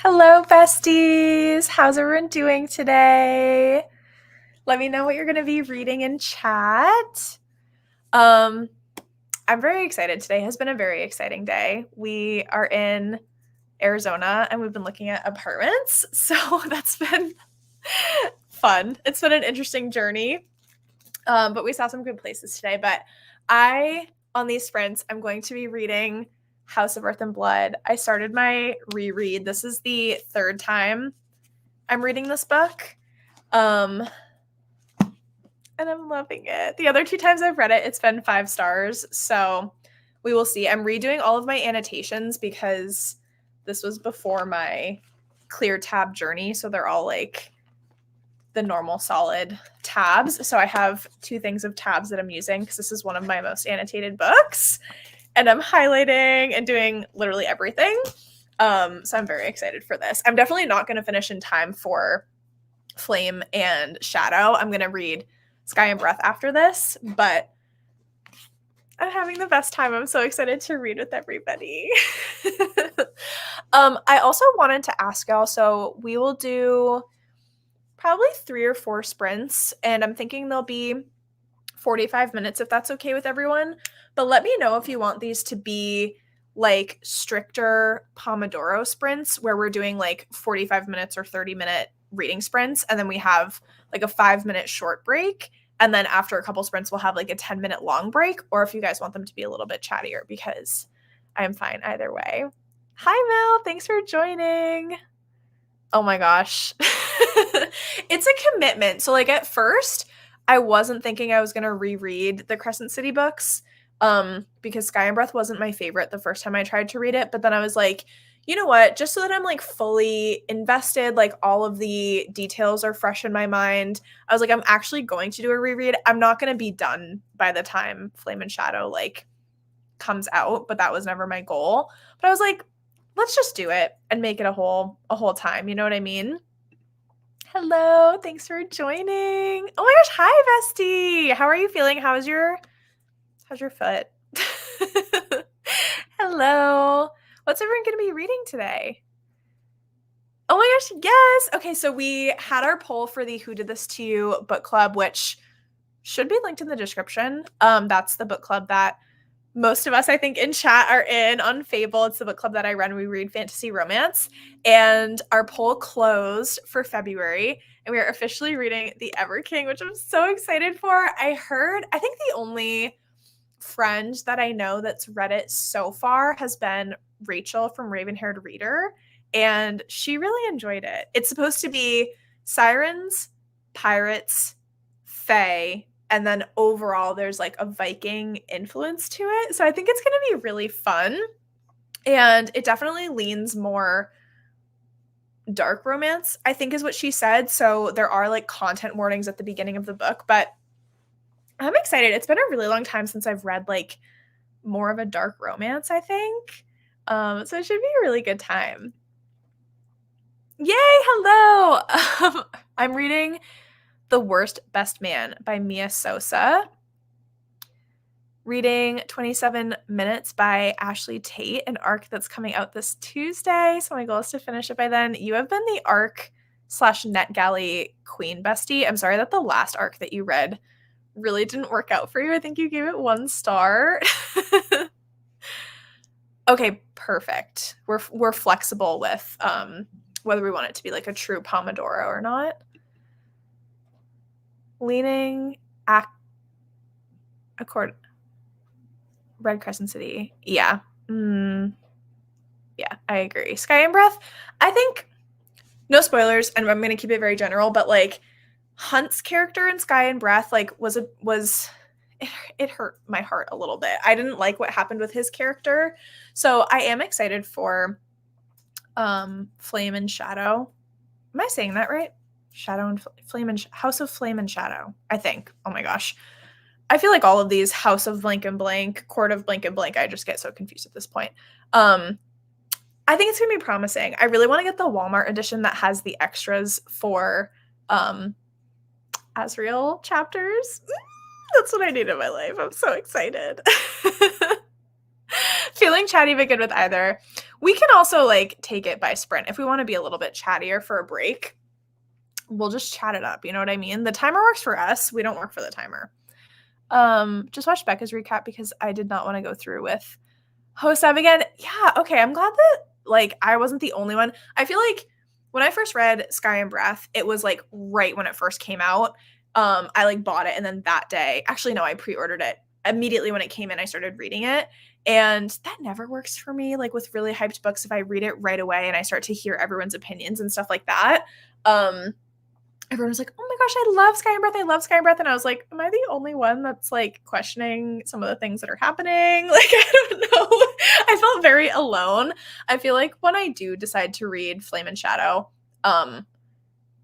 Hello, besties. How's everyone doing today? Let me know what you're going to be reading in chat. Um, I'm very excited. Today has been a very exciting day. We are in Arizona and we've been looking at apartments. So that's been fun. It's been an interesting journey. But we saw some good places today. But on these sprints, I'm going to be reading House of Earth and Blood. I started my reread. This is the third time I'm reading this book. And I'm loving it. The other two times I've read it, it's been 5 stars. So we will see. I'm redoing all of my annotations because this was before my clear tab journey. So they're all like the normal solid tabs. So I have 2 things of tabs that I'm using because this is one of my most annotated books. And I'm highlighting and doing literally everything. So I'm very excited for this. I'm definitely not going to finish in time for Flame and Shadow. I'm going to read Sky and Breath after this, but I'm having the best time. I'm so excited to read with everybody. I also wanted to ask y'all, so we will do probably 3 or 4 sprints, and I'm thinking they'll be 45 minutes if that's okay with everyone. But let me know if you want these to be like stricter Pomodoro sprints where we're doing like 45 minutes or 30-minute reading sprints, and then we have like a 5-minute short break, and then after a couple sprints we'll have like a 10-minute long break, or if you guys want them to be a little bit chattier, because I'm fine either way. Hi Mel, thanks for joining. Oh my gosh. It's a commitment. So like at first I wasn't thinking I was going to reread the Crescent City books because Sky and Breath wasn't my favorite the first time I tried to read it, but then I was like, you know what, just so that I'm like fully invested, like all of the details are fresh in my mind, I was like, I'm actually going to do a reread. I'm not going to be done by the time Flame and Shadow like comes out, but that was never my goal. But I was like, let's just do it and make it a whole time, you know what I mean? Hello, thanks for joining. Oh my gosh, hi bestie. How are you feeling? How's your foot? Hello. What's everyone going to be reading today? Oh my gosh, yes. Okay, so we had our poll for the Who Did This to You book club, which should be linked in the description. That's the book club that most of us, I think, in chat are in on Fable. It's the book club that I run. We read fantasy romance. And our poll closed for February, and we are officially reading The Ever King, which I'm so excited for. I think the only friend that I know that's read it so far has been Rachel from Raven-Haired Reader, and she really enjoyed it. It's supposed to be sirens, pirates, fae, and then overall there's like a Viking influence to it. So I think it's going to be really fun. And it definitely leans more dark romance, I think is what she said. So there are like content warnings at the beginning of the book, but I'm excited. It's been a really long time since I've read like more of a dark romance, I think. So it should be a really good time. Yay, hello. I'm reading The Worst Best Man by Mia Sosa. Reading 27 Minutes by Ashley Tate, an arc that's coming out this Tuesday. So my goal is to finish it by then. You have been the arc/NetGalley queen, bestie. I'm sorry that the last arc that you read really didn't work out for you. I think you gave it 1 star. Okay, perfect. We're flexible with whether we want it to be like a true Pomodoro or not. Leaning accord Red Crescent City. Yeah. Yeah, I agree. Sky and Breath, I think, no spoilers, and I'm going to keep it very general, but like Hunt's character in Sky and Breath like was it hurt my heart a little bit. I didn't like what happened with his character. So I am excited for Flame and Shadow. Am I saying that right? Shadow and Flame and House of Flame and Shadow, I think. Oh my gosh. I feel like all of these House of blank and blank, Court of blank and blank, I just get so confused at this point. I think it's going to be promising. I really want to get the Walmart edition that has the extras for Asriel chapters. That's what I need in my life. I'm so excited. Feeling chatty but good with either. We can also like take it by sprint. If we want to be a little bit chattier for a break, we'll just chat it up. You know what I mean? The timer works for us. We don't work for the timer. Just watch Becca's recap because I did not want to go through with Host Up again. Yeah, okay. I'm glad that like I wasn't the only one. I feel like when I first read Sky and Breath, it was like right when it first came out. I like bought it and then that day, actually no, I pre-ordered it. Immediately when it came in, I started reading it. And that never works for me. Like with really hyped books, if I read it right away and I start to hear everyone's opinions and stuff like that, everyone was like, oh my gosh, I love Sky and Breath. I love Sky and Breath. And I was like, am I the only one that's like questioning some of the things that are happening? Like, I don't know. I felt very alone. I feel like when I do decide to read Flame and Shadow, I'm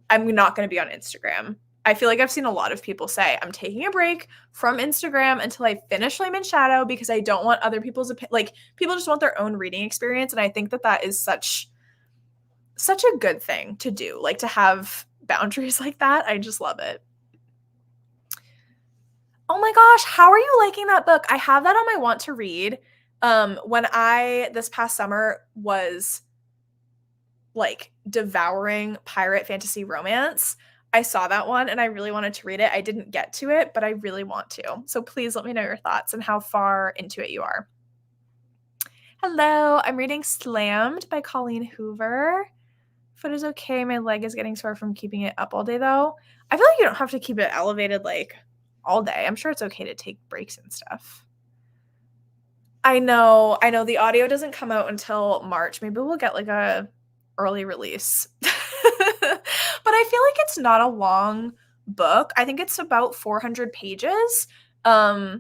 not going to be on Instagram. I feel like I've seen a lot of people say, I'm taking a break from Instagram until I finish Flame and Shadow because I don't want other people's like people just want their own reading experience. And I think that that is such a good thing to do, like to have boundaries like that. I just love it. Oh my gosh, how are you liking that book? I have that on my want to read. When I this past summer was like devouring pirate fantasy romance, I saw that one and I really wanted to read it. I didn't get to it, but I really want to. So please let me know your thoughts and how far into it you are. Hello, I'm reading Slammed by Colleen Hoover. Foot is okay. My leg is getting sore from keeping it up all day though. I feel like you don't have to keep it elevated like all day. I'm sure it's okay to take breaks and stuff. I know the audio doesn't come out until March. Maybe we'll get like a early release. But I feel like it's not a long book. I think it's about 400 pages. So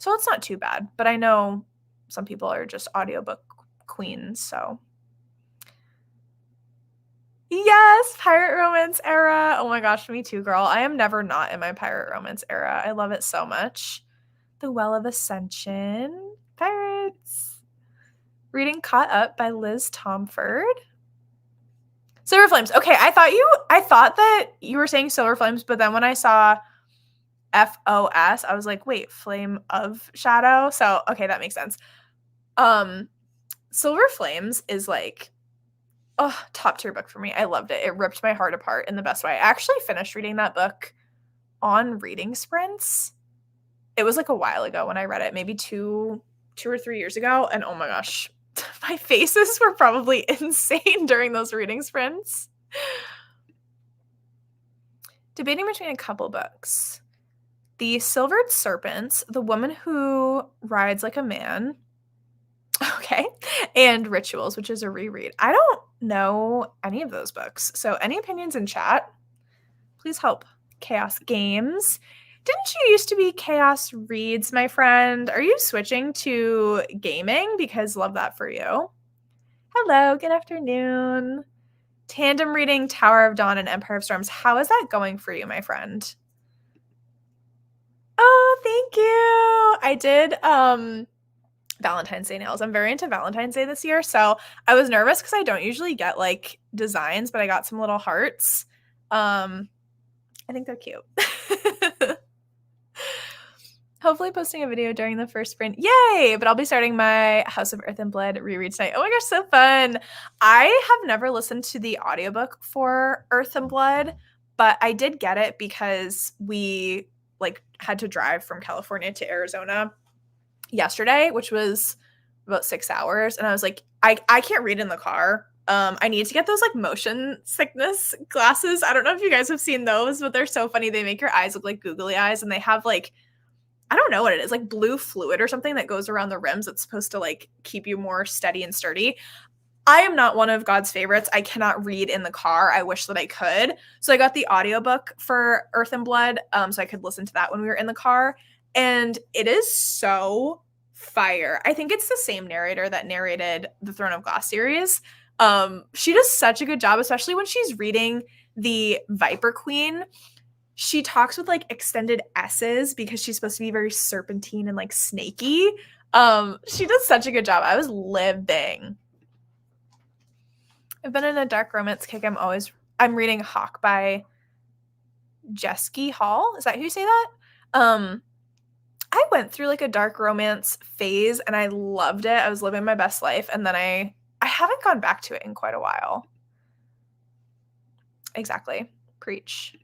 it's not too bad, but I know some people are just audiobook queens, so yes, pirate romance era. Oh my gosh, me too, girl. I am never not in my pirate romance era. I love it so much. The Well of Ascension. Pirates. Reading Caught Up by Liz Tomford. Silver Flames. Okay, I thought that you were saying Silver Flames, but then when I saw FOS, I was like, wait, Flame of Shadow. So, okay, that makes sense. Silver Flames is like top tier book for me. I loved it. It ripped my heart apart in the best way. I actually finished reading that book on reading sprints. It was like a while ago when I read it, maybe two or 3 years ago. And oh my gosh, my faces were probably insane during those reading sprints. Debating between a couple books. The Silvered Serpents, The Woman Who Rides Like a Man. Okay. And Rituals, which is a reread. I don't know any of those books. So any opinions in chat, please help. Chaos Games. Didn't you used to be Chaos Reads, my friend? Are you switching to gaming? Because love that for you. Hello, good afternoon. Tandem reading Tower of Dawn and Empire of Storms. How is that going for you, my friend? Oh, thank you. I did Valentine's Day nails. I'm very into Valentine's Day this year, so I was nervous because I don't usually get like designs, but I got some little hearts. I think they're cute. Hopefully posting a video during the first sprint. Yay! But I'll be starting my House of Earth and Blood reread tonight. Oh my gosh, so fun. I have never listened to the audiobook for Earth and Blood, but I did get it because we like had to drive from California to Arizona yesterday, which was about 6 hours. And I was like, I can't read in the car. I need to get those like motion sickness glasses. I don't know if you guys have seen those, but they're so funny. They make your eyes look like googly eyes, and they have like, I don't know what it is, like blue fluid or something that goes around the rims that's supposed to like keep you more steady and sturdy. I am not one of God's favorites. I cannot read in the car. I wish that I could. So I got the audiobook for Earth and Blood, so I could listen to that when we were in the car. And it is so fire. I think it's the same narrator that narrated the Throne of Glass series. She does such a good job, especially when she's reading the Viper Queen. She talks with like extended S's because she's supposed to be very serpentine and like snaky. She does such a good job. I was living. I've been in a dark romance kick. I'm reading Hawk by Jeske Hall. Is that who you say that? I went through like a dark romance phase and I loved it. I was living my best life, and then I haven't gone back to it in quite a while. Exactly. Preach.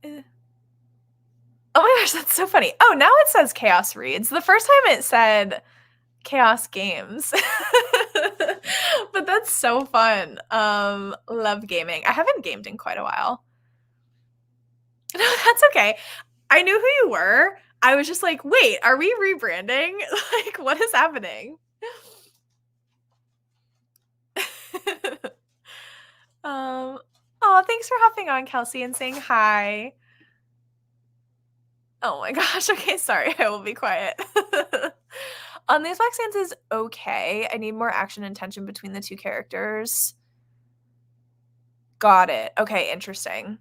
Eh. Oh my gosh, that's so funny. Oh, now it says Chaos Reads. The first time it said Chaos Games. But that's so fun. Love gaming. I haven't gamed in quite a while. No, that's okay. I knew who you were. I was just like, wait, are we rebranding? Like, what is happening? Oh, thanks for hopping on, Kelsey, and saying hi. Oh my gosh. Okay, sorry. I will be quiet. These Black Sands is okay. I need more action and tension between the two characters. Got it. Okay, interesting.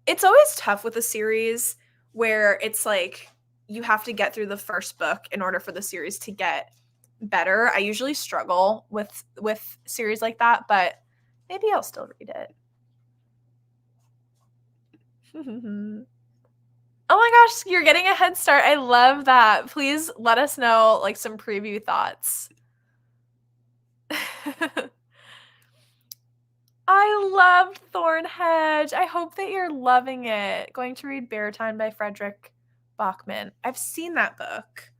It's always tough with a series where it's like you have to get through the first book in order for the series to get better. I usually struggle with series like that, but maybe I'll still read it. Oh my gosh, you're getting a head start. I love that. Please let us know like some preview thoughts. I loved Thornhedge. I hope that you're loving it. Going to read Bear Time by Frederick Bachman. I've seen that book.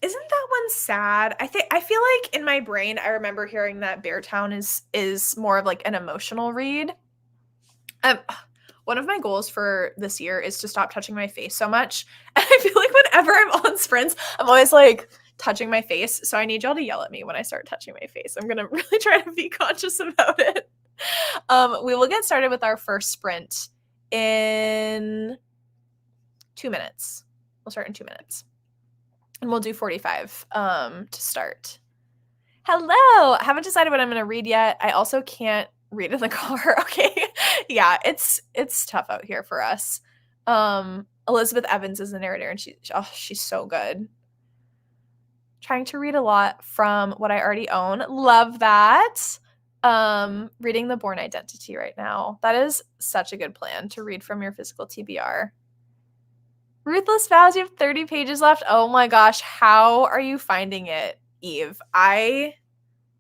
Isn't that one sad? I feel like in my brain I remember hearing that Beartown is more of like an emotional read. One of my goals for this year is to stop touching my face so much. And I feel like whenever I'm on sprints, I'm always like touching my face. So I need y'all to yell at me when I start touching my face. I'm gonna really try to be conscious about it. We will get started with our first sprint in 2 minutes. We'll start in 2 minutes. And we'll do 45 to start. Hello! I haven't decided what I'm going to read yet. I also can't read in the car. Okay. Yeah, it's tough out here for us. Elizabeth Evans is the narrator, and she's so good. Trying to read a lot from what I already own. Love that. Reading The Born Identity right now. That is such a good plan to read from your physical TBR. Ruthless Vows, you have 30 pages left. Oh my gosh, how are you finding it, Eve? I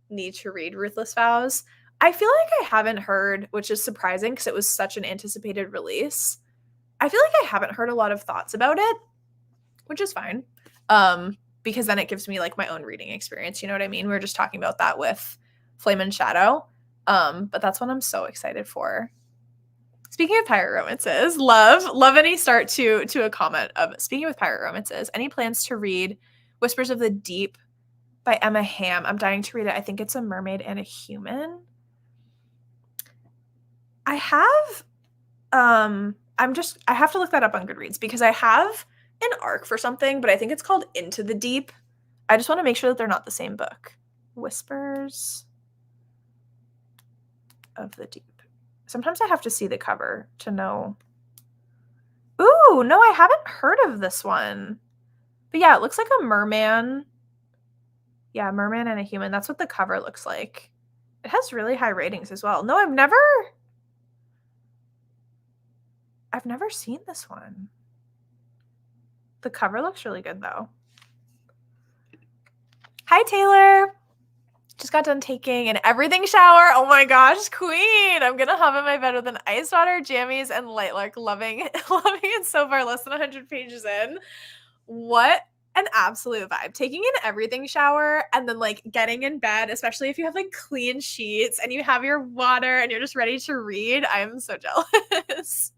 need to read Ruthless Vows. I feel like I haven't heard, which is surprising because it was such an anticipated release. I feel like I haven't heard a lot of thoughts about it, which is fine. Because then it gives me like my own reading experience. You know what I mean? We were just talking about that with Flame and Shadow. But that's what I'm so excited for. Speaking of pirate romances, love any start to a comment of speaking with pirate romances. Any plans to read Whispers of the Deep by Emma Hamm? I'm dying to read it. I think it's a mermaid and a human. I have I have to look that up on Goodreads because I have an arc for something, but I think it's called Into the Deep. I just want to make sure that they're not the same book. Whispers of the Deep. Sometimes I have to see the cover to know. Ooh, no, I haven't heard of this one. But yeah, it looks like a merman. Yeah, merman and a human. That's what the cover looks like. It has really high ratings as well. No, I've never seen this one. The cover looks really good though. Hi, Taylor. Just got done taking an everything shower. Oh my gosh, queen. I'm going to hop in my bed with an ice water, jammies, and Lightlark. Loving it so far, less than 100 pages in. What an absolute vibe. Taking an everything shower and then like getting in bed, especially if you have like clean sheets and you have your water and you're just ready to read. I'm so jealous.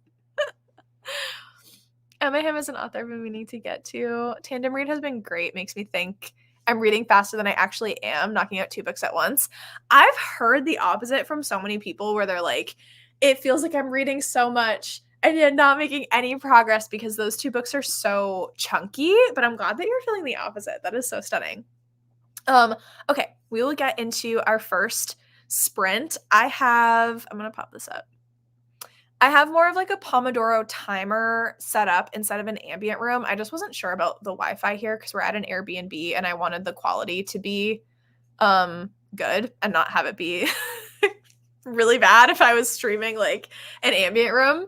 Emma Hamm is an author I've been meaning to get to. Tandem read has been great. Makes me think I'm reading faster than I actually am, knocking out 2 books at once. I've heard the opposite from so many people where they're like, it feels like I'm reading so much and yet not making any progress because those 2 books are so chunky, but I'm glad that you're feeling the opposite. That is so stunning. Okay, we will get into our first sprint. I'm going to pop this up. I have more of like a Pomodoro timer set up instead of an ambient room. I just wasn't sure about the Wi-Fi here because we're at an Airbnb and I wanted the quality to be good and not have it be really bad if I was streaming like an ambient room.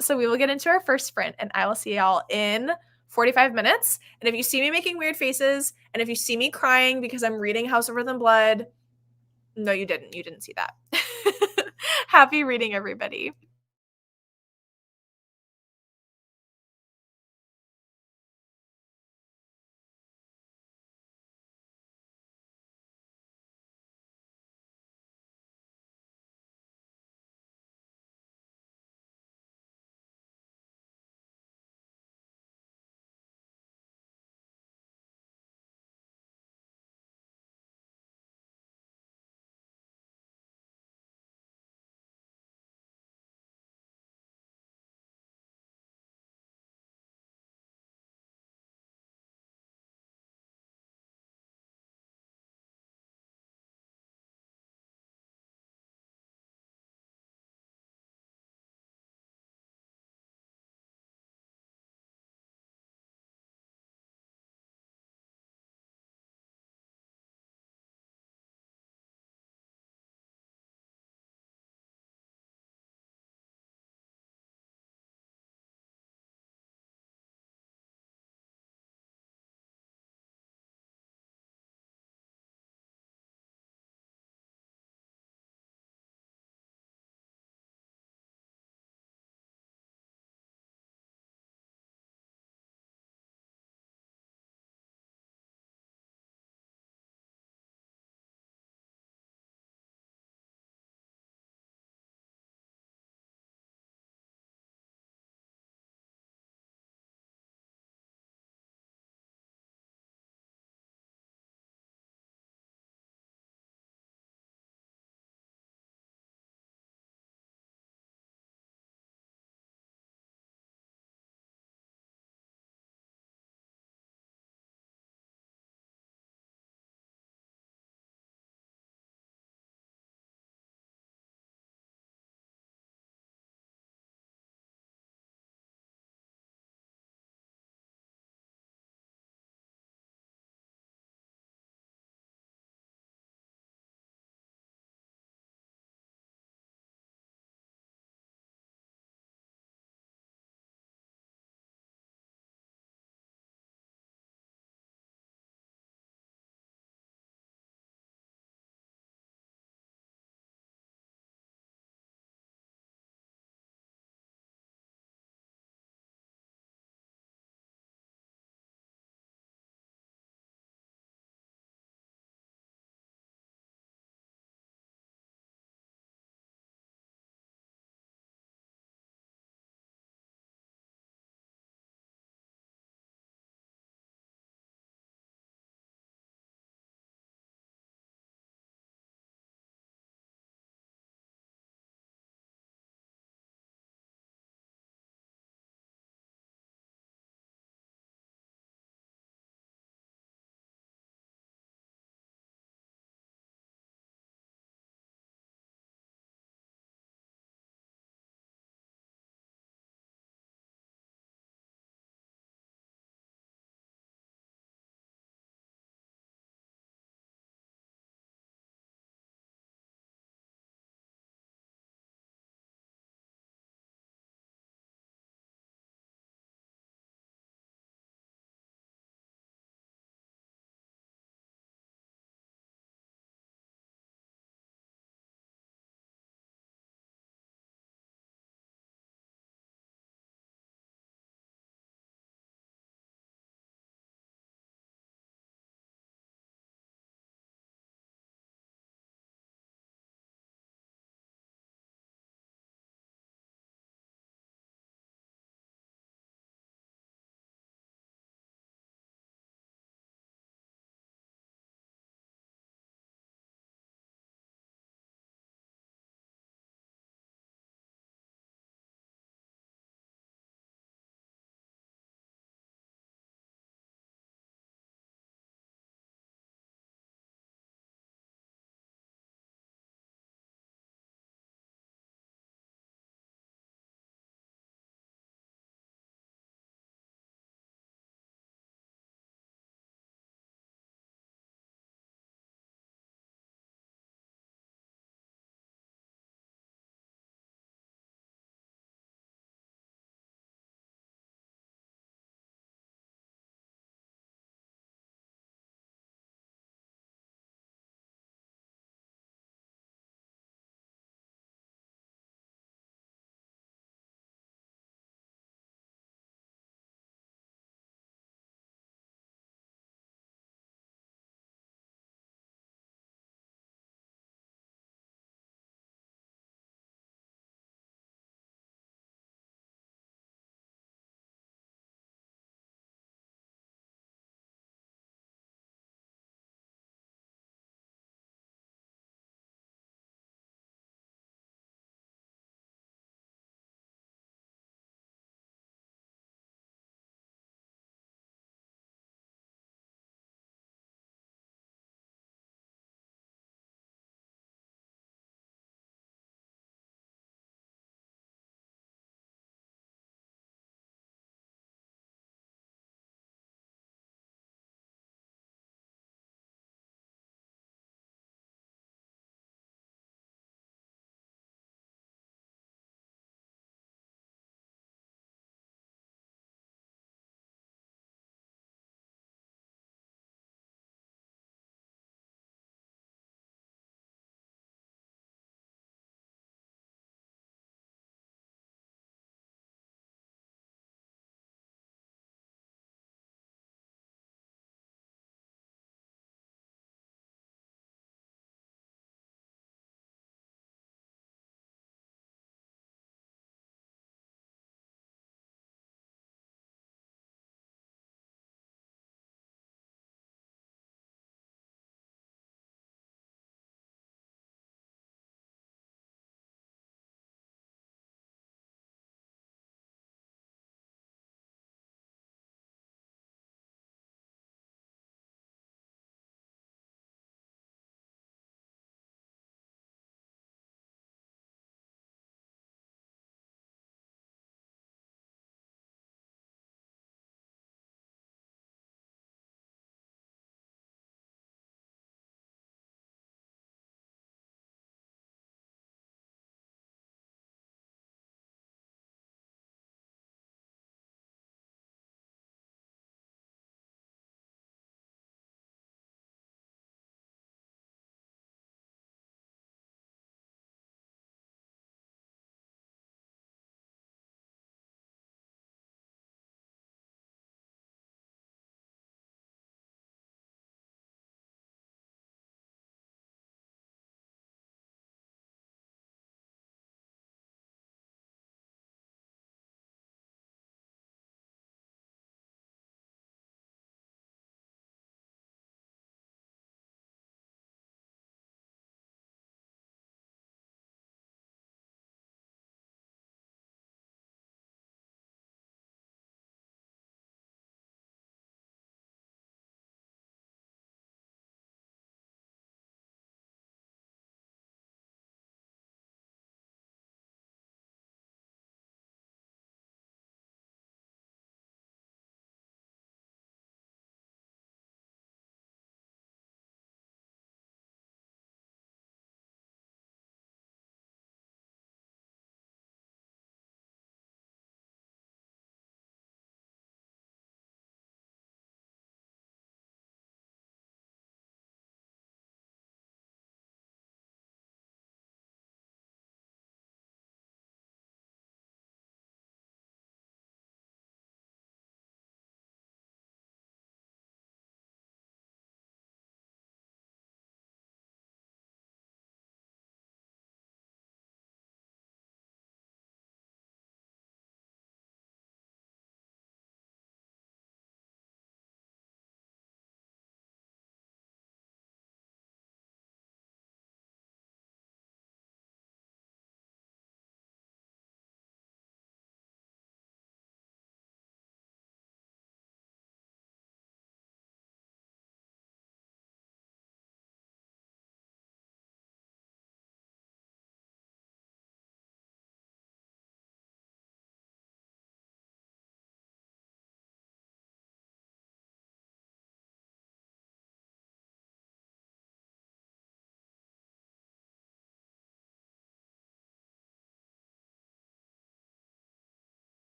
So we will get into our first sprint, and I will see y'all in 45 minutes. And if you see me making weird faces, and if you see me crying because I'm reading House of Earth and Blood, no, you didn't. You didn't see that. Happy reading, everybody.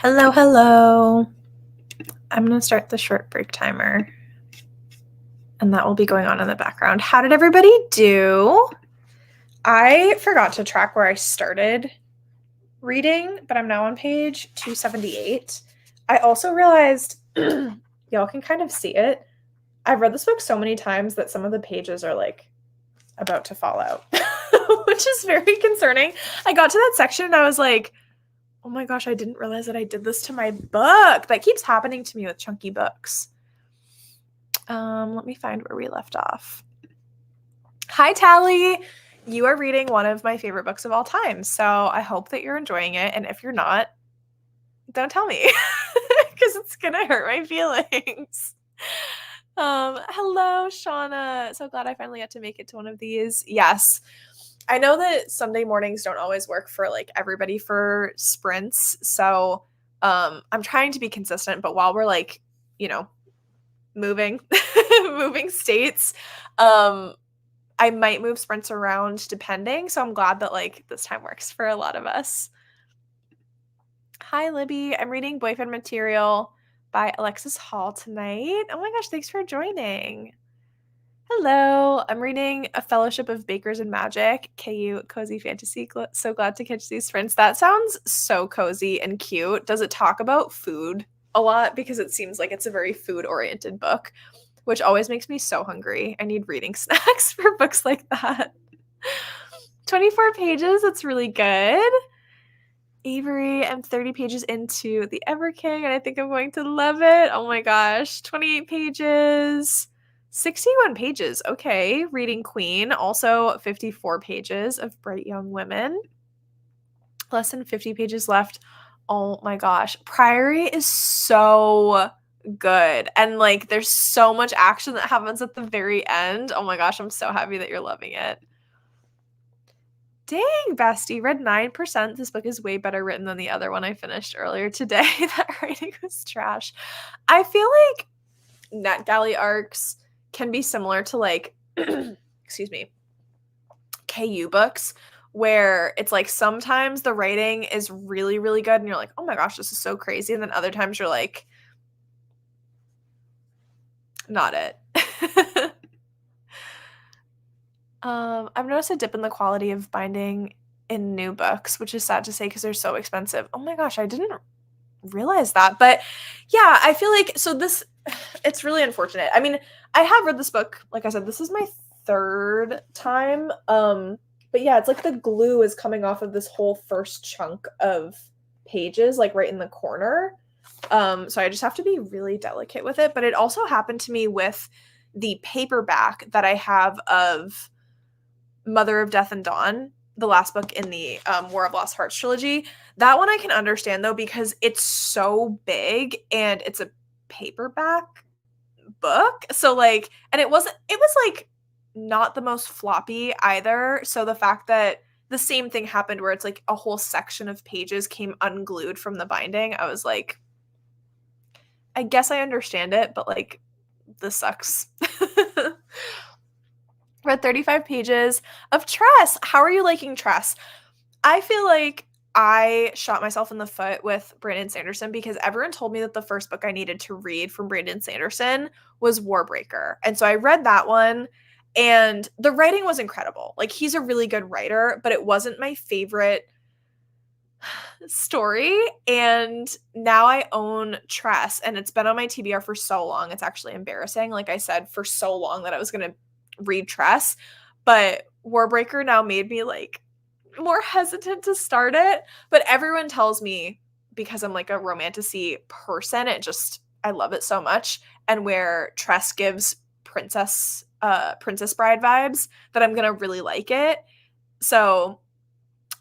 Hello, hello. I'm going to start the short break timer, and that will be going on in the background. How did everybody do? I forgot to track where I started reading, but I'm now on page 278. I also realized, y'all can kind of see it. I've read this book so many times that some of the pages are like about to fall out, which is very concerning. I got to that section and I was like, oh my gosh, I didn't realize that I did this to my book. That keeps happening to me with chunky books. Let me find where we left off. Hi, Tally. You are reading one of my favorite books of all time, so I hope that you're enjoying it. And if you're not, don't tell me because it's going to hurt my feelings. Hello, Shauna. So glad I finally got to make it to one of these. Yes. I know that Sunday mornings don't always work for like everybody for sprints. So I'm trying to be consistent, but while we're like, moving states, I might move sprints around depending. So I'm glad that like this time works for a lot of us. Hi, Libby. I'm reading Boyfriend Material by Alexis Hall tonight. Oh my gosh, thanks for joining. Hello, I'm reading A Fellowship of Bakers and Magic, KU Cozy Fantasy. So glad to catch these friends. That sounds so cozy and cute. Does it talk about food a lot? Because it seems like it's a very food-oriented book, which always makes me so hungry. I need reading snacks for books like that. 24 pages, that's really good. Avery, I'm 30 pages into The Ever King, and I think I'm going to love it. Oh my gosh, 28 pages. 61 pages. Okay. Reading Queen. Also 54 pages of Bright Young Women. Less than 50 pages left. Oh my gosh. Priory is so good. And like there's so much action that happens at the very end. Oh my gosh, I'm so happy that you're loving it. Dang, bestie, read 9%. This book is way better written than the other one I finished earlier today. That writing was trash. I feel like NetGalley arcs can be similar to like, excuse me, KU books, where it's like sometimes the writing is really, really good and you're like, oh my gosh, this is so crazy. And then other times you're like, not it. I've noticed a dip in the quality of binding in new books, which is sad to say because they're so expensive. Oh my gosh, I didn't realize that. But yeah, I feel like it's really unfortunate. I mean, I have read this book. Like I said, this is my third time. But yeah, it's like the glue is coming off of this whole first chunk of pages, like right in the corner. So I just have to be really delicate with it. But it also happened to me with the paperback that I have of Mother of Death and Dawn, the last book in the War of Lost Hearts trilogy. That one I can understand though because it's so big and it's a paperback book. So like, and it was like not the most floppy either. So the fact that the same thing happened where it's like a whole section of pages came unglued from the binding, I was like, I guess I understand it, but like this sucks. Read 35 pages of Tress. How are you liking Tress? I feel like I shot myself in the foot with Brandon Sanderson because everyone told me that the first book I needed to read from Brandon Sanderson was Warbreaker. And so I read that one and the writing was incredible. Like he's a really good writer, but it wasn't my favorite story. And now I own Tress and it's been on my TBR for so long. It's actually embarrassing. Like I said, for so long that I was going to read Tress, but Warbreaker now made me like more hesitant to start it. But everyone tells me because I'm like a romantasy person, I love it so much. And where Tress gives Princess Bride vibes, that I'm gonna really like it. So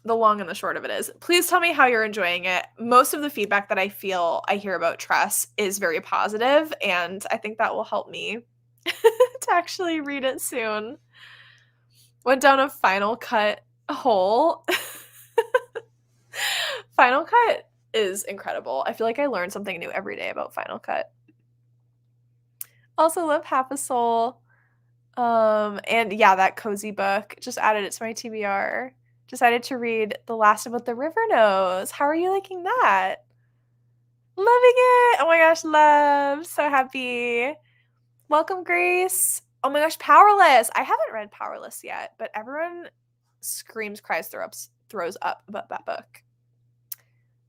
the long and the short of it is, please tell me how you're enjoying it. Most of the feedback that I hear about Tress is very positive, and I think that will help me to actually read it soon. Went down a Final Cut hole. Final Cut is incredible. I feel like I learn something new every day about Final Cut. Also love Half a Soul. And yeah, that cozy book. Just added it to my TBR. Decided to read The Last of What the River Knows. How are you liking that? Loving it. Oh my gosh, love. So happy. Welcome, Grace. Oh my gosh, Powerless. I haven't read Powerless yet, but everyone screams, cries, throws up about that book.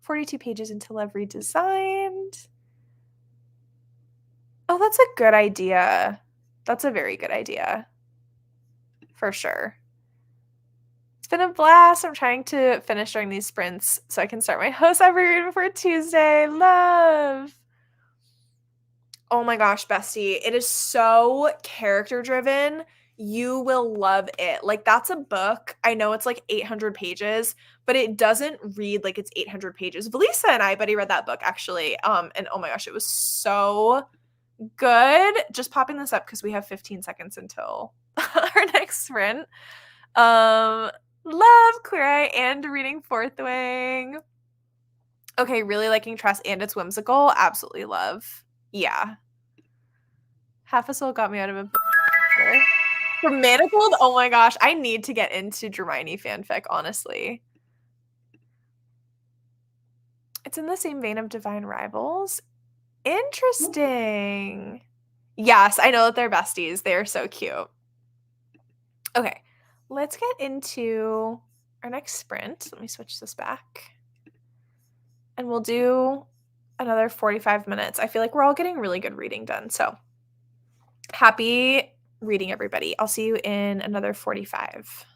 42 pages into Love Redesigned. Oh, that's a good idea. That's a very good idea. For sure. It's been a blast. I'm trying to finish during these sprints so I can start my host every read before Tuesday. Love. Oh my gosh, bestie. It is so character driven. You will love it. Like, that's a book. I know it's like 800 pages, but it doesn't read like it's 800 pages. Valisa and I, buddy, read that book actually. And oh my gosh, it was so good. Just popping this up because we have 15 seconds until our next sprint. Love Queer Eye and reading Fourth Wing. Okay, really liking Trust and it's whimsical. Absolutely love. Yeah. Half a Soul got me out of a for Manacled. Oh my gosh, I need to get into Hermione fanfic, honestly. It's in the same vein of Divine Rivals. Interesting. Yes, I know that they're besties. They are so cute. Okay, let's get into our next sprint. Let me switch this back. And we'll do another 45 minutes. I feel like we're all getting really good reading done. So happy reading, everybody. I'll see you in another 45.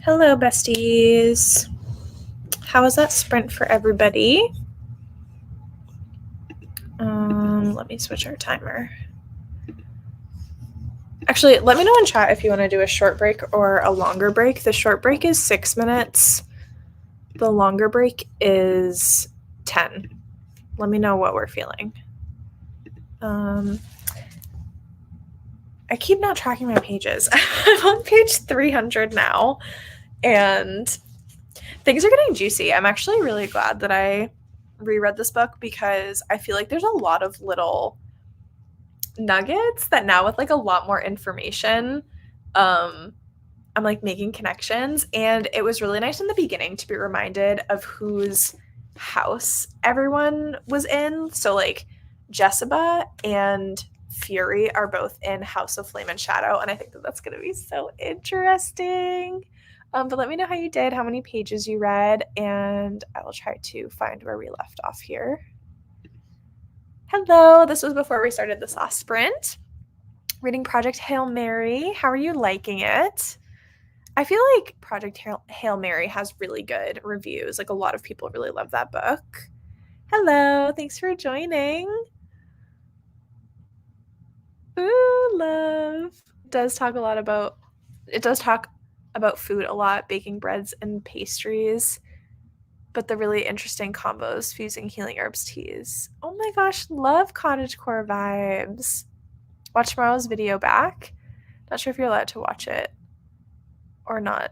Hello, besties. How was that sprint for everybody? Let me switch our timer. Actually, let me know in chat if you want to do a short break or a longer break. The short break is 6 minutes. The longer break is 10. Let me know what we're feeling. I keep not tracking my pages. I'm on page 300 now, and things are getting juicy. I'm actually really glad that I reread this book because I feel like there's a lot of little nuggets that now with like a lot more information, I'm like making connections. And it was really nice in the beginning to be reminded of whose house everyone was in. So like Jessica and Fury are both in House of Flame and Shadow, and I think that that's going to be so interesting. But let me know how you did, how many pages you read, and I will try to find where we left off here. Hello, this was before we started this last sprint. Reading Project Hail Mary. How are you liking it? I feel like Project Hail Mary has really good reviews. Like a lot of people really love that book. Hello, thanks for joining. Ooh, love. It does talk about food a lot, baking breads and pastries, but the really interesting combos, fusing healing herbs teas. Oh my gosh, love cottagecore vibes. Watch tomorrow's video back. Not sure if you're allowed to watch it or not.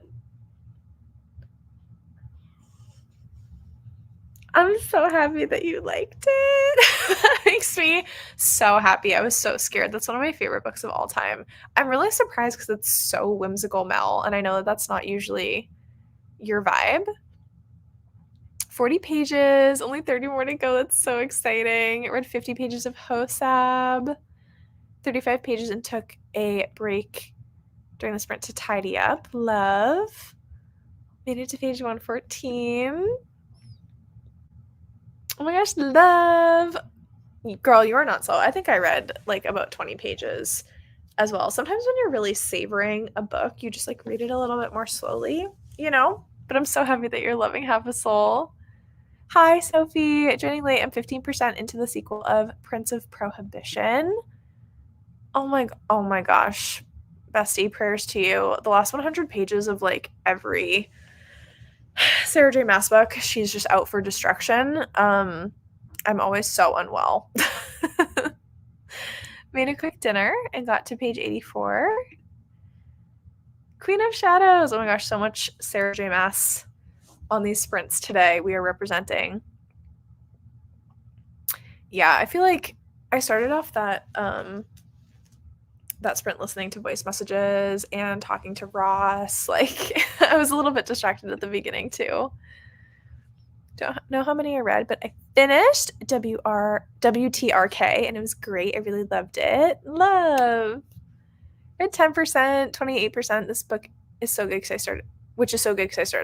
I'm so happy that you liked it. That makes me so happy. I was so scared. That's one of my favorite books of all time. I'm really surprised because it's so whimsical, Mel, and I know that that's not usually your vibe. 40 pages, only 30 more to go. That's so exciting. I read 50 pages of Hosab, 35 pages, and took a break during the sprint to tidy up. Love. Made it to page 114. Oh my gosh, love. Girl, you're not slow. I think I read like about 20 pages as well. Sometimes when you're really savoring a book, you just like read it a little bit more slowly, you know? But I'm so happy that you're loving Half a Soul. Hi, Sophie. Joining late. I'm 15% into the sequel of Prince of Prohibition. Oh my gosh. Bestie, prayers to you. The last 100 pages of like every Sarah J. Maas book, she's just out for destruction. I'm always so unwell. Made a quick dinner and got to page 84. Queen of Shadows. Oh my gosh, so much Sarah J. Maas on these sprints today. We are representing. Yeah, I feel like I started off that sprint listening to voice messages and talking to Ross. Like I was a little bit distracted at the beginning too. Don't know how many I read, but I finished WTRK and it was great. I really loved it. Love. I had 10%, 28%. This book is so good because I started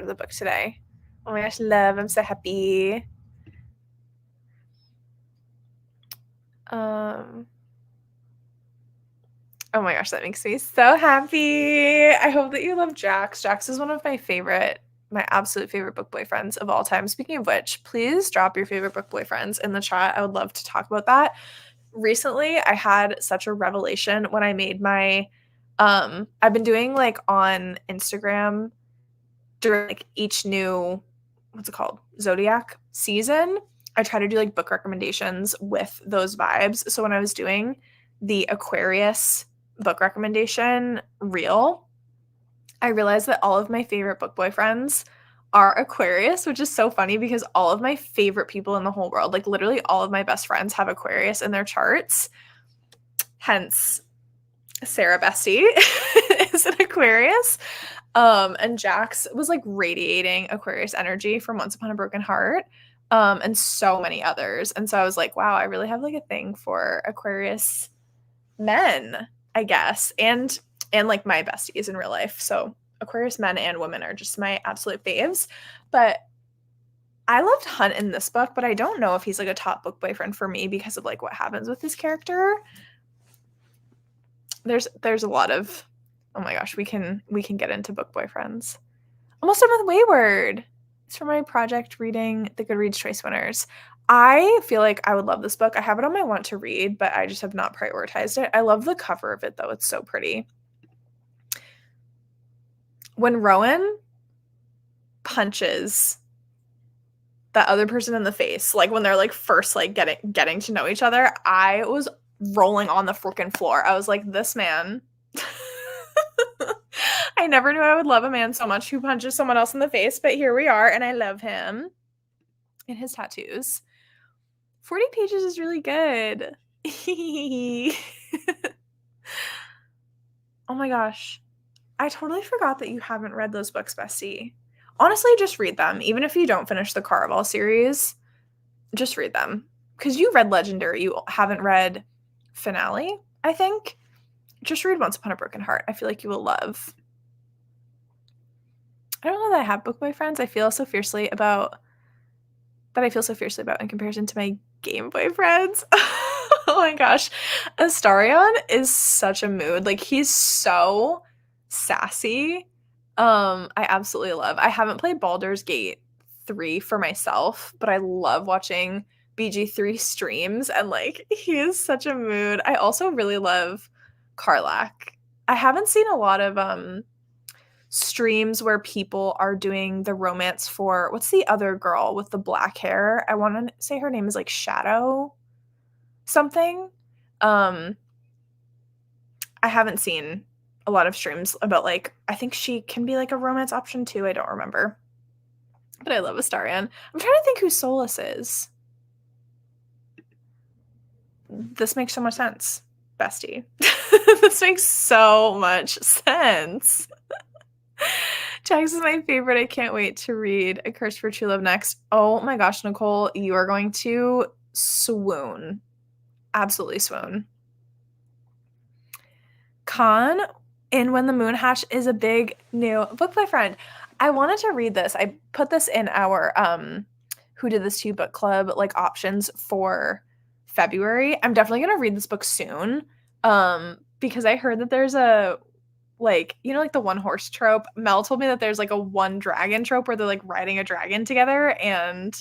the book today. Oh my gosh, love. I'm so happy. Oh my gosh, that makes me so happy. I hope that you love Jax. Jax is one of my absolute favorite book boyfriends of all time. Speaking of which, please drop your favorite book boyfriends in the chat. I would love to talk about that. Recently, I had such a revelation when I made my I've been doing like on Instagram during like each new Zodiac season. I try to do like book recommendations with those vibes. So when I was doing the Aquarius book recommendation reel, I realized that all of my favorite book boyfriends are Aquarius, which is so funny because all of my favorite people in the whole world, like literally all of my best friends have Aquarius in their charts. Hence, Sarah Bestie is an Aquarius. And Jax was like radiating Aquarius energy from Once Upon a Broken Heart, and so many others. And so I was like, wow, I really have like a thing for Aquarius men, I guess, and like my besties in real life. So Aquarius men and women are just my absolute faves. But I loved Hunt in this book, but I don't know if he's like a top book boyfriend for me because of like what happens with his character. There's a lot of, oh my gosh, we can get into book boyfriends. Almost done with Wayward. It's for my project reading the Goodreads Choice winners. I feel like I would love this book. I have it on my want to read, but I just have not prioritized it. I love the cover of it, though. It's so pretty. When Rowan punches that other person in the face, like when they're like first like getting to know each other, I was rolling on the freaking floor. I was like, this man. I never knew I would love a man so much who punches someone else in the face, but here we are, and I love him and his tattoos. 40 pages is really good. Oh my gosh. I totally forgot that you haven't read those books, Bestie. Honestly, just read them. Even if you don't finish the Caraval series, just read them. Because you read Legendary, you haven't read Finale, I think. Just read Once Upon a Broken Heart. I feel like you will love. I don't know that I have book boyfriends. I feel so fiercely about in comparison to my game boyfriends. Oh my gosh. Astarion is such a mood. Like, he's so sassy. I absolutely love. I haven't played Baldur's Gate 3 for myself, but I love watching BG3 streams, and like, he is such a mood. I also really love Karlach. I haven't seen a lot of streams where people are doing the romance for, what's the other girl with the black hair? I want to say her name is like Shadow something. I haven't seen a lot of streams about, like, I think she can be like a romance option too. I don't remember. But I love Astarion. I'm trying to think who Solus is. This makes so much sense, bestie. This makes so much sense. Jax is my favorite. I can't wait to read A Curse for True Love next. Oh my gosh, Nicole, you are going to swoon. Absolutely swoon. Khan in When the Moon Hatched is a big new book boyfriend. I wanted to read this. I put this in our Who Did This To You book club like options for February. I'm definitely going to read this book soon because I heard that there's a, like, you know, like the one horse trope. Mel told me that there's like a one dragon trope where they're like riding a dragon together, and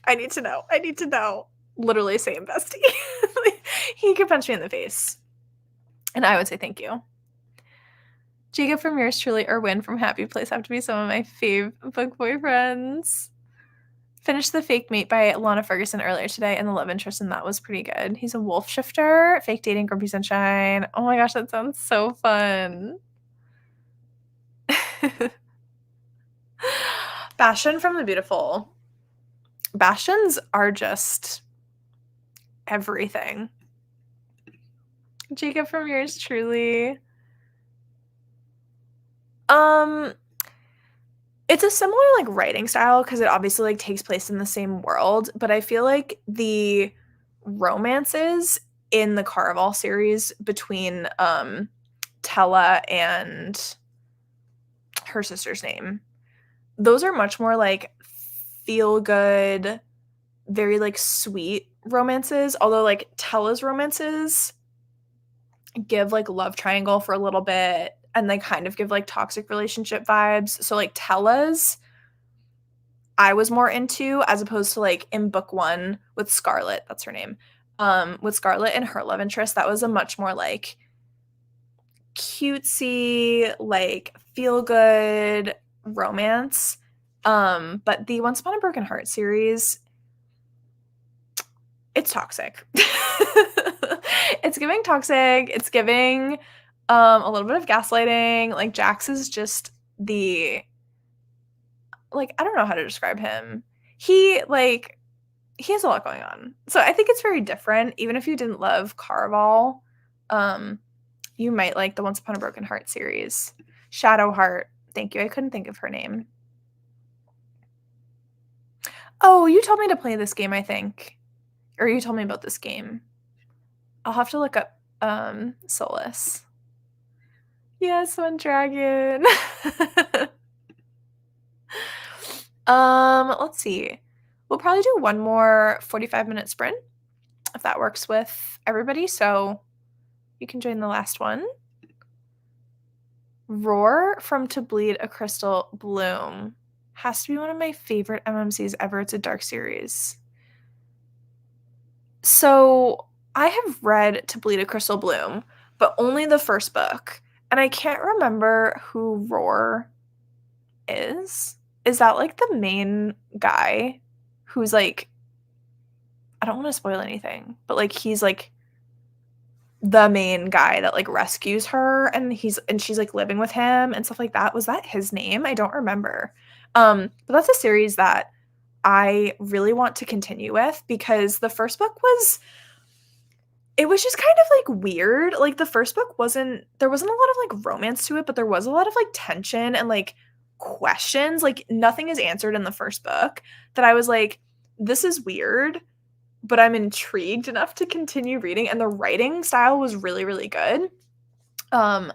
I need to know. I need to know. Literally same, bestie. He could punch me in the face, and I would say thank you. Jacob from yours truly or Win from Happy Place have to be some of my fave book boyfriends. Finished The Fake Mate by Lana Ferguson earlier today, and the love interest in that was pretty good. He's a wolf shifter, fake dating, grumpy sunshine. Oh my gosh, that sounds so fun. Bastion from the Beautiful. Bastions are just everything. Jacob from yours truly. It's a similar like writing style because it obviously like takes place in the same world, but I feel like the romances in the Caraval series between Tella and her sister's name, those are much more like feel good, very like sweet romances, although like Tella's romances give like love triangle for a little bit, and they kind of give like toxic relationship vibes. So like Tella's I was more into, as opposed to like in book 1 with Scarlet, that's her name. With Scarlet and her love interest, that was a much more like cutesy, like feel good romance. But the Once Upon a Broken Heart series, it's toxic. It's giving toxic. It's giving a little bit of gaslighting. Like, Jax is just the, like, I don't know how to describe him. He has a lot going on. So I think it's very different. Even if you didn't love Caraval, you might like the Once Upon a Broken Heart series. Shadowheart. Thank you. I couldn't think of her name. Oh, you told me to play this game, I think. Or you told me about this game. I'll have to look up Solus. Yes, one dragon. Let's see. We'll probably do one more 45-minute sprint if that works with everybody. So you can join the last one. Roar from To Bleed a Crystal Bloom has to be one of my favorite MMCs ever. It's a dark series. So I have read To Bleed a Crystal Bloom, but only the first book. And I can't remember who Roar is. Is that like the main guy who's like, I don't want to spoil anything, but like he's like the main guy that like rescues her and she's like living with him and stuff like that. Was that his name? I don't remember. But that's a series that I really want to continue with because the first book was it was just kind of like weird. Like the first book there wasn't a lot of like romance to it, but there was a lot of like tension and like questions. Like nothing is answered in the first book that I was like, this is weird, but I'm intrigued enough to continue reading. And the writing style was really, really good. Um,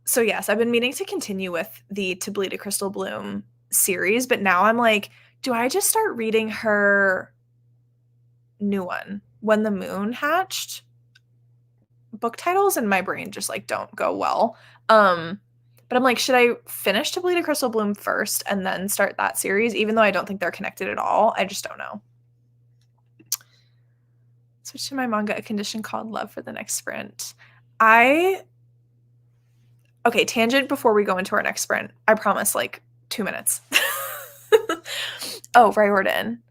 so yes, I've been meaning to continue with the To Bleed a Crystal Bloom series, but now I'm like, do I just start reading her new one, When the Moon Hatched? Book titles in my brain just like don't go well. But I'm like, should I finish To Bleed a Crystal Bloom first and then start that series, even though I don't think they're connected at all? I just don't know. Switch to my manga, A Condition Called Love for the next sprint. Okay, tangent before we go into our next sprint. I promise, like 2 minutes. Oh, Riordan.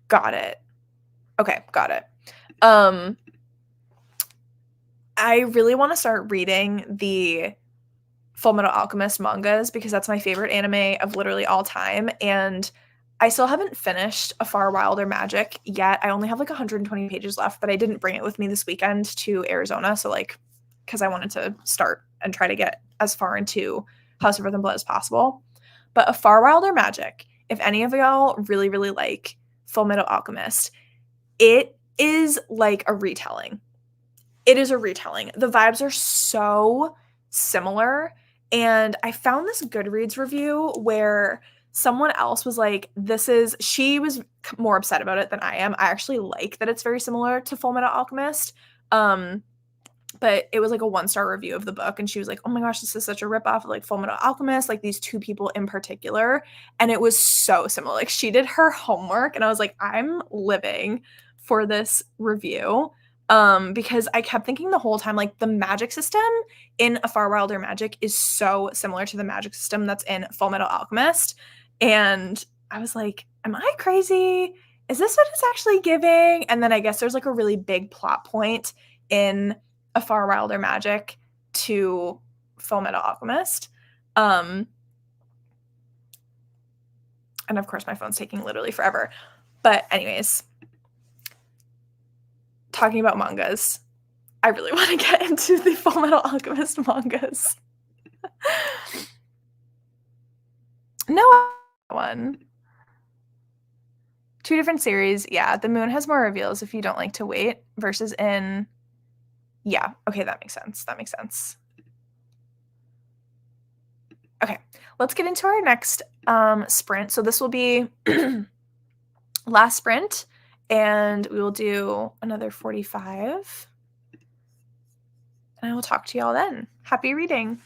Got it. Okay, got it. I really want to start reading the Fullmetal Alchemist mangas because that's my favorite anime of literally all time. And I still haven't finished A Far Wilder Magic yet. I only have like 120 pages left, but I didn't bring it with me this weekend to Arizona. So, like, because I wanted to start and try to get as far into House of Earth and Blood as possible. But A Far Wilder Magic, if any of y'all really, really like Fullmetal Alchemist, it is like a retelling. It is a retelling. The vibes are so similar. And I found this Goodreads review where someone else was like, she was more upset about it than I am. I actually like that it's very similar to Fullmetal Alchemist. But it was like a 1-star review of the book. And she was like, oh my gosh, this is such a ripoff of like Fullmetal Alchemist, like these two people in particular. And it was so similar. Like she did her homework. And I was like, I'm living for this review. Because I kept thinking the whole time, like the magic system in A Far Wilder Magic is so similar to the magic system that's in Fullmetal Alchemist. And I was like, am I crazy? Is this what it's actually giving? And then I guess there's like a really big plot point in A Far Wilder Magic to Fullmetal Alchemist. And of course, my phone's taking literally forever. But anyways, talking about mangas, I really want to get into the Fullmetal Alchemist mangas. No one. 2 different series. Yeah, The Moon has more reveals if you don't like to wait versus in yeah, okay, that makes sense. That makes sense. Okay, let's get into our next sprint. So this will be last sprint, and we will do another 45. And I will talk to y'all then. Happy reading.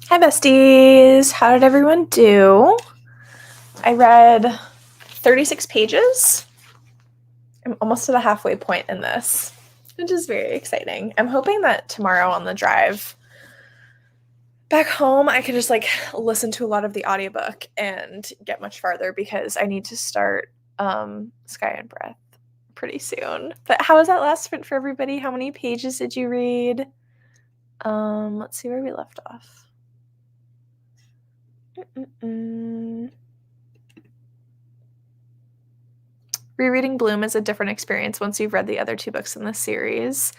Hi, besties. How did everyone do? I read 36 pages. I'm almost to the halfway point in this, which is very exciting. I'm hoping that tomorrow on the drive back home, I can just listen to a lot of the audiobook and get much farther because I need to start Sky and Breath pretty soon. But how was that last sprint for everybody? How many pages did you read? Let's see where we left off. Rereading Bloom is a different experience once you've read the other two books in the series.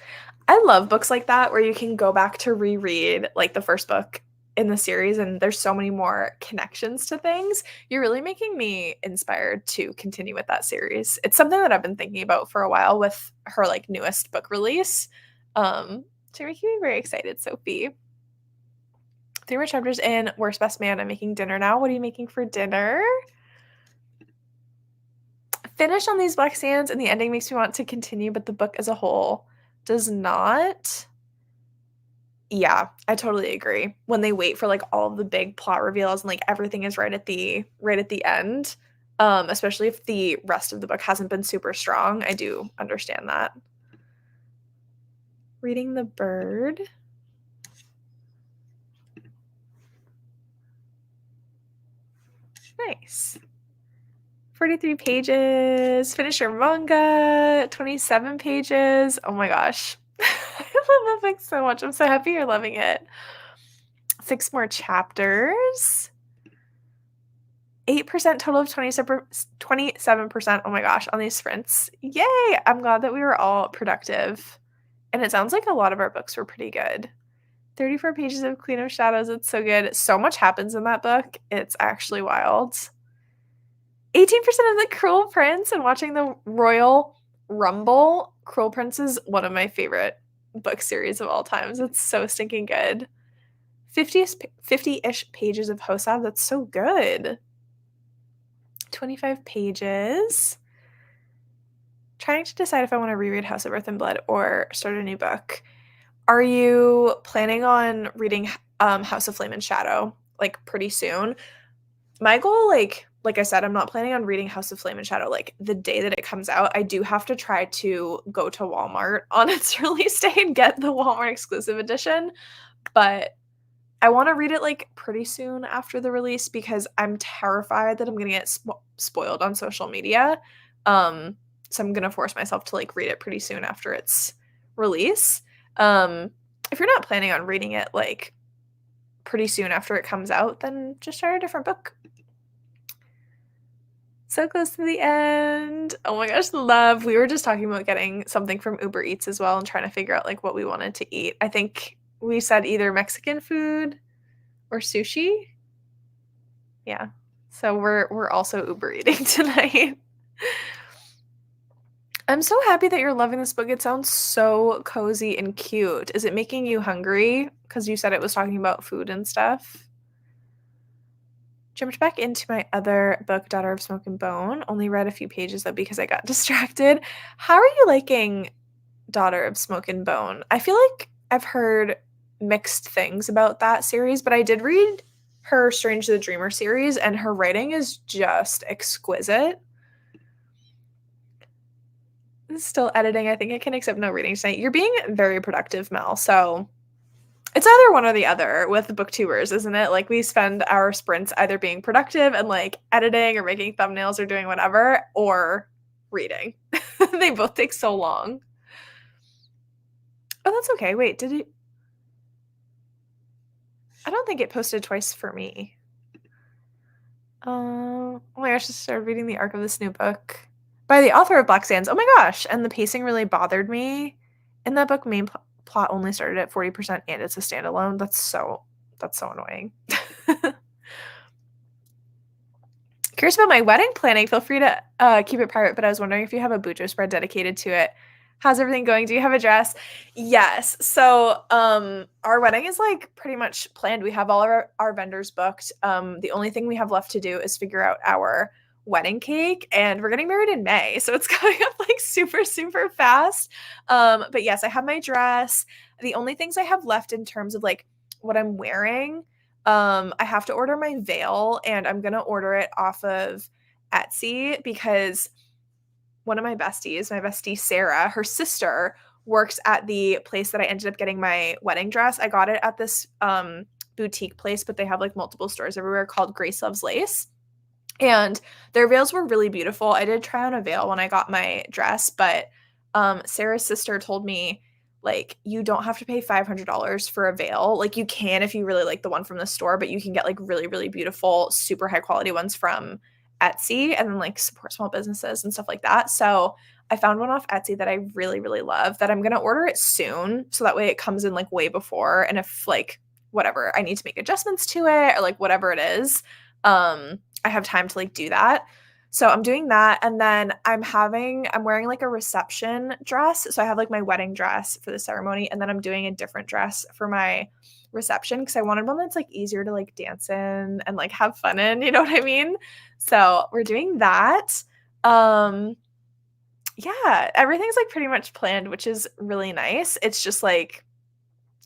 I love books like that where you can go back to reread the first book in the series and there's so many more connections to things. You're really making me inspired to continue with that series. It's something that I've been thinking about for a while with her newest book release. So you're making me very excited, Sophie. 3 more chapters in Worst Best Man. I'm making dinner now. What are you making for dinner? Finish on these black sands and the ending makes me want to continue, but the book as a whole does not. Yeah, I totally agree. When they wait for all of the big plot reveals and everything is right at the end, especially if the rest of the book hasn't been super strong, I do understand that. Reading the Bird. Nice. 43 pages. Finish your manga. 27 pages. Oh my gosh. I love that book so much. I'm so happy you're loving it. 6 more chapters. 8% total of 27%. Oh my gosh, on these sprints. Yay! I'm glad that we were all productive. And it sounds like a lot of our books were pretty good. 34 pages of Queen of Shadows. It's so good. So much happens in that book. It's actually wild. 18% of the Cruel Prince and watching the Royal Rumble. Cruel Prince is one of my favorite book series of all times. It's so stinking good. 50-ish pages of Hosab. That's so good. 25 pages. Trying to decide if I want to reread House of Earth and Blood or start a new book. Are you planning on reading House of Flame and Shadow pretty soon? My goal, like I said, I'm not planning on reading House of Flame and Shadow the day that it comes out. I do have to try to go to Walmart on its release day and get the Walmart exclusive edition, but I want to read it pretty soon after the release because I'm terrified that I'm going to get spoiled on social media. So I'm going to force myself to read it pretty soon after its release. If you're not planning on reading it pretty soon after it comes out, then just start a different book. So close to the end. Oh my gosh, love. We were just talking about getting something from Uber Eats as well and trying to figure out what we wanted to eat. I think we said either Mexican food or sushi. Yeah. So we're also Uber eating tonight. I'm so happy that you're loving this book. It sounds so cozy and cute. Is it making you hungry? Because you said it was talking about food and stuff. Jumped back into my other book, Daughter of Smoke and Bone. Only read a few pages though because I got distracted. How are you liking Daughter of Smoke and Bone? I feel like I've heard mixed things about that series, but I did read her Strange the Dreamer series and her writing is just exquisite. Still editing. I think I can accept no reading tonight. You're being very productive, Mel. So it's either one or the other with booktubers, isn't it? We spend our sprints either being productive and editing or making thumbnails or doing whatever, or reading. They both take so long. Oh, that's okay. Wait, did it? I don't think it posted twice for me. Oh my gosh, I started reading the arc of this new book by the author of Black Sands. Oh my gosh, and the pacing really bothered me. In that book, main plot only started at 40% and it's a standalone. That's so annoying. Curious about my wedding planning. Feel free to keep it private, but I was wondering if you have a bujo spread dedicated to it. How's everything going? Do you have a dress? Yes. So our wedding is pretty much planned. We have all our vendors booked. The only thing we have left to do is figure out our wedding cake, and we're getting married in May. So it's coming up super, super fast. But yes, I have my dress. The only things I have left in terms of what I'm wearing I have to order my veil, and I'm gonna order it off of Etsy because one of my bestie Sarah, her sister works at the place that I ended up getting my wedding dress. I got it at this boutique place, but they have like multiple stores everywhere called Grace Loves Lace. And their veils were really beautiful. I did try on a veil when I got my dress, but Sarah's sister told me, like, you don't have to pay $500 for a veil. Like, you can if you really like the one from the store, but you can get like really, really beautiful, super high quality ones from Etsy and then like support small businesses and stuff like that. So I found one off Etsy that I really, really love that I'm going to order it soon. So that way it comes in like way before. And if like whatever, I need to make adjustments to it or like whatever it is, I have time to like do that. So I'm doing that, and then I'm wearing like a reception dress. So I have like my wedding dress for the ceremony, and then I'm doing a different dress for my reception because I wanted one that's like easier to like dance in and like have fun in, you know what I mean? So we're doing that. Um yeah, everything's like pretty much planned, which is really nice. It's just like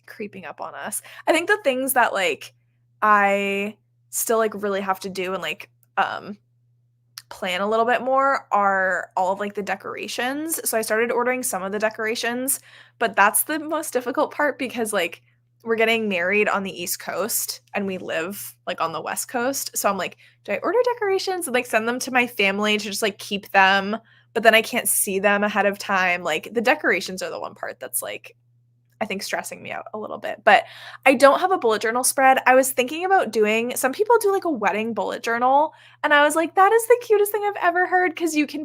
creeping up on us. I think the things that like I still like really have to do and like plan a little bit more are all of like the decorations. So I started ordering some of the decorations, but that's the most difficult part because like we're getting married on the East Coast and we live like on the West Coast. So I'm like, do I order decorations and like send them to my family to just like keep them? But then I can't see them ahead of time. Like the decorations are the one part that's like I think stressing me out a little bit. But I don't have a bullet journal spread. I was thinking about doing some people do like a wedding bullet journal, and I was like, that is the cutest thing I've ever heard because you can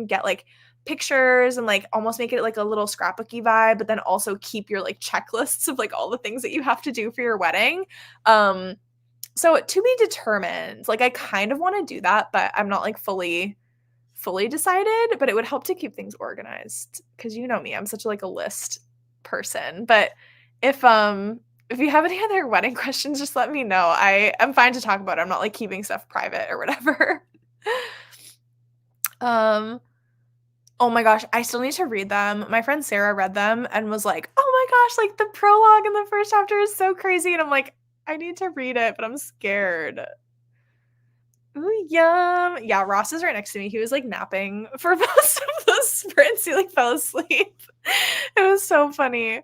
get like pictures and like almost make it like a little scrapbooky vibe, but then also keep your like checklists of like all the things that you have to do for your wedding. So to be determined. Like I kind of want to do that, but I'm not like fully decided, but it would help to keep things organized because you know me, I'm such like a list person. But if you have any other wedding questions, just let me know. I am fine to talk about it. I'm not like keeping stuff private or whatever. um oh my gosh, I still need to read them. My friend Sarah read them and was like, "Oh my gosh, like the prologue in the first chapter is so crazy." And I'm like, "I need to read it, but I'm scared." Ooh, yum. Yeah, Ross is right next to me. He was like napping for most of the sprints. He like fell asleep. It was so funny.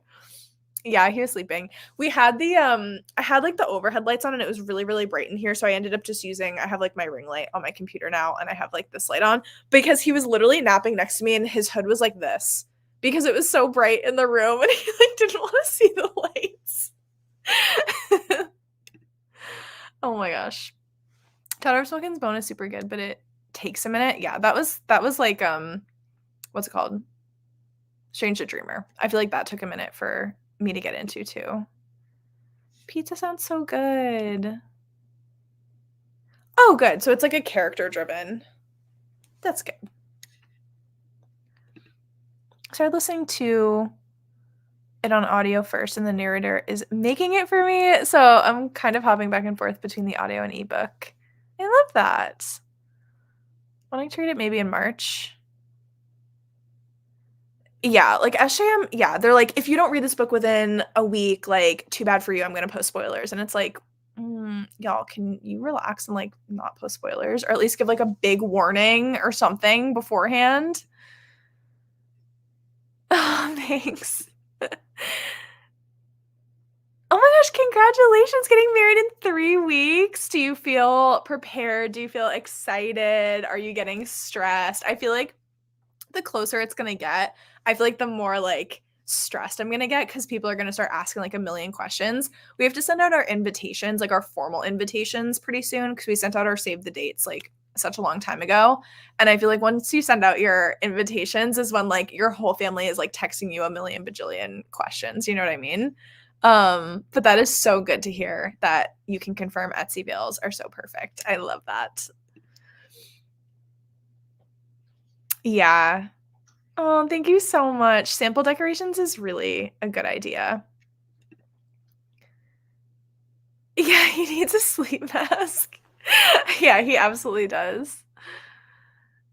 Yeah, he was sleeping. We had I had like the overhead lights on and it was really, really bright in here. So I ended up just I have like my ring light on my computer now and I have like this light on because he was literally napping next to me and his hood was like this because it was so bright in the room and he like didn't want to see the lights. Oh my gosh. Tyler Smoking's Bone is super good, but it takes a minute. Yeah, that was like what's it called? Strange the Dreamer. I feel like that took a minute for me to get into too. Pizza sounds so good. Oh, good. So it's like a character driven. That's good. Started listening to it on audio first, and the narrator is making it for me. So I'm kind of hopping back and forth between the audio and ebook. I love that. Wanting to read it maybe in March. Yeah, like SJM, yeah, they're like, if you don't read this book within a week, like, too bad for you, I'm gonna post spoilers. And it's like, y'all, can you relax and like not post spoilers? Or at least give like a big warning or something beforehand? Oh, thanks. Oh my gosh, congratulations getting married in 3 weeks. Do you feel prepared? Do you feel excited? Are you getting stressed? I feel like the closer it's gonna get, I feel like the more like stressed I'm gonna get because people are gonna start asking like a million questions. We have to send out our invitations, like our formal invitations pretty soon because we sent out our save the dates like such a long time ago. And I feel like once you send out your invitations is when like your whole family is like texting you a million bajillion questions. You know what I mean? But that is so good to hear that you can confirm Etsy bills are so perfect. I love that. Yeah. Oh, thank you so much. Sample decorations is really a good idea. Yeah, he needs a sleep mask. Yeah, he absolutely does.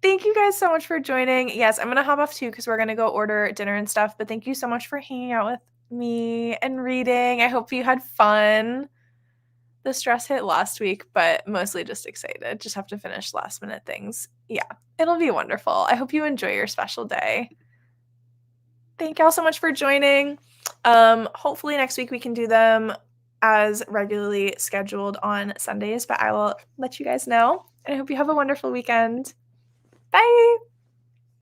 Thank you guys so much for joining. Yes, I'm gonna hop off too because we're gonna go order dinner and stuff. But thank you so much for hanging out with me and reading. I hope you had fun. The stress hit last week, but mostly just excited. Just have to finish last minute things. Yeah, it'll be wonderful. I hope you enjoy your special day. Thank y'all so much for joining. Hopefully next week we can do them as regularly scheduled on Sundays, but I will let you guys know. And I hope you have a wonderful weekend. Bye.